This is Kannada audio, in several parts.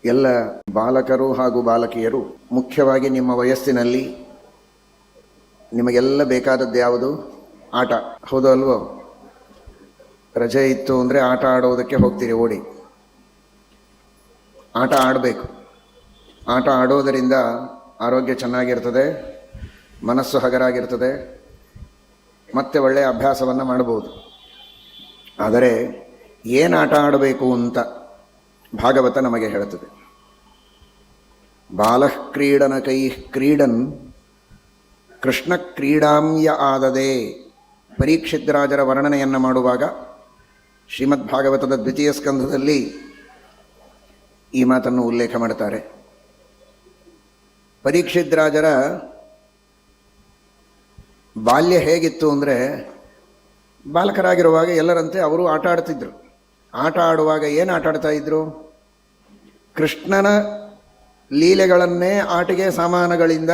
ಎಲ್ಲ ಬಾಲಕರು ಹಾಗೂ ಬಾಲಕಿಯರು ಮುಖ್ಯವಾಗಿ ನಿಮ್ಮ ವಯಸ್ಸಿನಲ್ಲಿ ನಿಮಗೆಲ್ಲ ಬೇಕಾದದ್ದು ಯಾವುದು? ಆಟ. ಹೌದು ಅಲ್ವೋ? ರಜೆ ಇತ್ತು ಅಂದರೆ ಆಟ ಆಡೋದಕ್ಕೆ ಹೋಗ್ತೀರಿ ಓಡಿ. ಆಟ ಆಡಬೇಕು. ಆಟ ಆಡೋದರಿಂದ ಆರೋಗ್ಯ ಚೆನ್ನಾಗಿರ್ತದೆ, ಮನಸ್ಸು ಹಗರಾಗಿರ್ತದೆ, ಮತ್ತೆ ಒಳ್ಳೆಯ ಅಭ್ಯಾಸವನ್ನು ಮಾಡಬಹುದು. ಆದರೆ ಏನು ಆಟ ಆಡಬೇಕು ಅಂತ ಭಾಗವತ ನಮಗೆ ಹೇಳುತ್ತದೆ. ಬಾಲಃ ಕ್ರೀಡನ ಕೈ ಕ್ರೀಡನ್ ಕೃಷ್ಣ ಕ್ರೀಡಾಂಯ ಆದದೆ. ಪರೀಕ್ಷಿತ್ ರಾಜರ ವರ್ಣನೆಯನ್ನು ಮಾಡುವಾಗ ಶ್ರೀಮದ್ ಭಾಗವತದ ದ್ವಿತೀಯ ಸ್ಕಂಧದಲ್ಲಿ ಈ ಮಾತನ್ನು ಉಲ್ಲೇಖ ಮಾಡ್ತಾರೆ. ಪರೀಕ್ಷಿತ್ ರಾಜರ ಬಾಲ್ಯ ಹೇಗಿತ್ತು ಅಂದರೆ, ಬಾಲಕರಾಗಿರುವಾಗ ಎಲ್ಲರಂತೆ ಅವರು ಆಟ ಆಡ್ತಿದ್ರು. ಆಟ ಆಡುವಾಗ ಏನು ಆಟ ಆಡ್ತಾ ಇದ್ರು? ಕೃಷ್ಣನ ಲೀಲೆಗಳನ್ನೇ ಆಟಿಕೆ ಸಾಮಾನುಗಳಿಂದ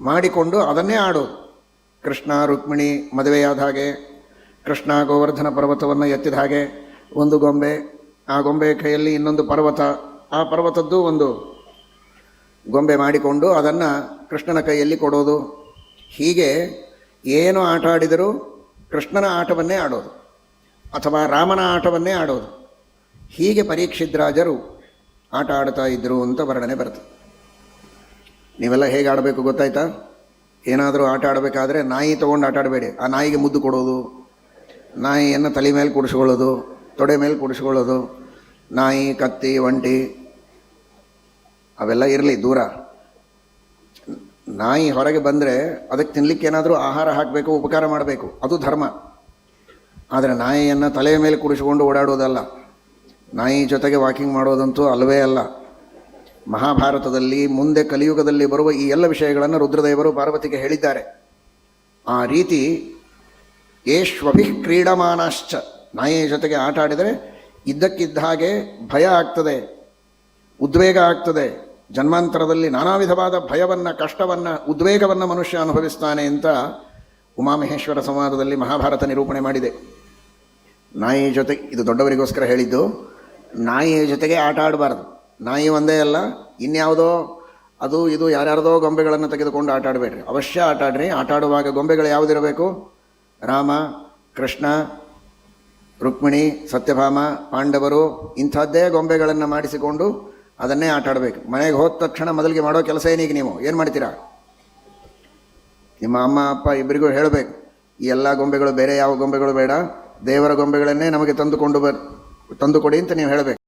ಮಾಡಿಕೊಂಡು ಅದನ್ನೇ ಆಡೋದು. ಕೃಷ್ಣ ರುಕ್ಮಿಣಿ ಮದುವೆಯಾದ ಹಾಗೆ, ಕೃಷ್ಣ ಗೋವರ್ಧನ ಪರ್ವತವನ್ನು ಎತ್ತಿದ ಹಾಗೆ ಒಂದು ಗೊಂಬೆ, ಆ ಗೊಂಬೆ ಕೈಯಲ್ಲಿ ಇನ್ನೊಂದು ಪರ್ವತ, ಆ ಪರ್ವತದ್ದು ಒಂದು ಗೊಂಬೆ ಮಾಡಿಕೊಂಡು ಅದನ್ನು ಕೃಷ್ಣನ ಕೈಯಲ್ಲಿ ಕೊಡೋದು. ಹೀಗೆ ಏನು ಆಟ ಆಡಿದರೂ ಕೃಷ್ಣನ ಆಟವನ್ನೇ ಆಡೋದು ಅಥವಾ ರಾಮನ ಆಟವನ್ನೇ ಆಡೋದು. ಹೀಗೆ ಪರೀಕ್ಷಿತ್ ರಾಜರು ಆಟ ಆಡ್ತಾ ಇದ್ದರು ಅಂತ ವರ್ಣನೆ ಬರ್ತದೆ. ನೀವೆಲ್ಲ ಹೇಗೆ ಆಡಬೇಕು ಗೊತ್ತಾಯ್ತಾ? ಏನಾದರೂ ಆಟ ಆಡಬೇಕಾದ್ರೆ ನಾಯಿ ತೊಗೊಂಡು ಆಟ ಆಡಬೇಡಿ. ಆ ನಾಯಿಗೆ ಮುದ್ದು ಕೊಡೋದು, ನಾಯಿಯನ್ನು ತಲೆ ಮೇಲೆ ಕೂಡಿಸ್ಕೊಳ್ಳೋದು, ತೊಡೆ ಮೇಲೆ ಕೂಡಿಸ್ಕೊಳ್ಳೋದು, ನಾಯಿ ಕತ್ತಿ ಒಂಟಿ ಅವೆಲ್ಲ ಇರಲಿ ದೂರ. ನಾಯಿ ಹೊರಗೆ ಬಂದರೆ ಅದಕ್ಕೆ ತಿನ್ನಲಿಕ್ಕೆ ಏನಾದರೂ ಆಹಾರ ಹಾಕಬೇಕು, ಉಪಕಾರ ಮಾಡಬೇಕು, ಅದು ಧರ್ಮ. ಆದರೆ ನಾಯಿಯನ್ನು ತಲೆಯ ಮೇಲೆ ಕೂಡಿಸಿಕೊಂಡು ಓಡಾಡೋದಲ್ಲ, ನಾಯಿ ಜೊತೆಗೆ ವಾಕಿಂಗ್ ಮಾಡೋದಂತೂ ಅಲ್ಲವೇ ಅಲ್ಲ. ಮಹಾಭಾರತದಲ್ಲಿ ಮುಂದೆ ಕಲಿಯುಗದಲ್ಲಿ ಬರುವ ಈ ಎಲ್ಲ ವಿಷಯಗಳನ್ನು ರುದ್ರದೇವರು ಪಾರ್ವತಿಗೆ ಹೇಳಿದ್ದಾರೆ. ಆ ರೀತಿ ಏಷ್ವಭಿ ಕ್ರೀಡಮಾನಾಶ್ಚ, ನಾಯಿಯ ಜೊತೆಗೆ ಆಟ ಆಡಿದರೆ ಇದ್ದಕ್ಕಿದ್ದ ಹಾಗೆ ಭಯ ಆಗ್ತದೆ, ಉದ್ವೇಗ ಆಗ್ತದೆ. ಜನ್ಮಾಂತರದಲ್ಲಿ ನಾನಾ ವಿಧವಾದ ಭಯವನ್ನು, ಕಷ್ಟವನ್ನು, ಉದ್ವೇಗವನ್ನು ಮನುಷ್ಯ ಅನುಭವಿಸ್ತಾನೆ ಅಂತ ಉಮಾಮಹೇಶ್ವರ ಸಂವಾದದಲ್ಲಿ ಮಹಾಭಾರತ ನಿರೂಪಣೆ ಮಾಡಿದೆ. ನಾಯಿ ಜೊತೆಗೆ, ಇದು ದೊಡ್ಡವರಿಗೋಸ್ಕರ ಹೇಳಿದ್ದು, ನಾಯಿಯ ಜೊತೆಗೆ ಆಟ ಆಡಬಾರ್ದು. ನಾಯಿ ಒಂದೇ ಅಲ್ಲ, ಇನ್ಯಾವುದೋ ಅದು ಇದು ಯಾರ್ಯಾರದೋ ಗೊಂಬೆಗಳನ್ನು ತೆಗೆದುಕೊಂಡು ಆಟ ಆಡಬೇಡ್ರಿ. ಅವಶ್ಯ ಆಟ ಆಡ್ರಿ. ಆಟ ಆಡುವಾಗ ಗೊಂಬೆಗಳು ಯಾವುದಿರಬೇಕು? ರಾಮ, ಕೃಷ್ಣ, ರುಕ್ಮಿಣಿ, ಸತ್ಯಭಾಮ, ಪಾಂಡವರು, ಇಂಥದ್ದೇ ಗೊಂಬೆಗಳನ್ನು ಮಾಡಿಸಿಕೊಂಡು ಅದನ್ನೇ ಆಟ ಆಡಬೇಕು. ಮನೆಗೆ ಹೋದ ತಕ್ಷಣ ಮೊದಲಿಗೆ ಮಾಡೋ ಕೆಲಸ ಏನೀಗ ನೀವು ಏನು ಮಾಡ್ತೀರಾ? ನಿಮ್ಮ ಅಮ್ಮ ಅಪ್ಪ ಇಬ್ಬರಿಗೂ ಹೇಳಬೇಕು, ಈ ಎಲ್ಲ ಗೊಂಬೆಗಳು ಬೇರೆ ಯಾವ ಗೊಂಬೆಗಳು ಬೇಡ, ದೇವರ ಗೊಂಬೆಗಳನ್ನೇ ನಮಗೆ ತಂದುಕೊಡಿ ಅಂತ ನೀವು ಹೇಳಬೇಕು.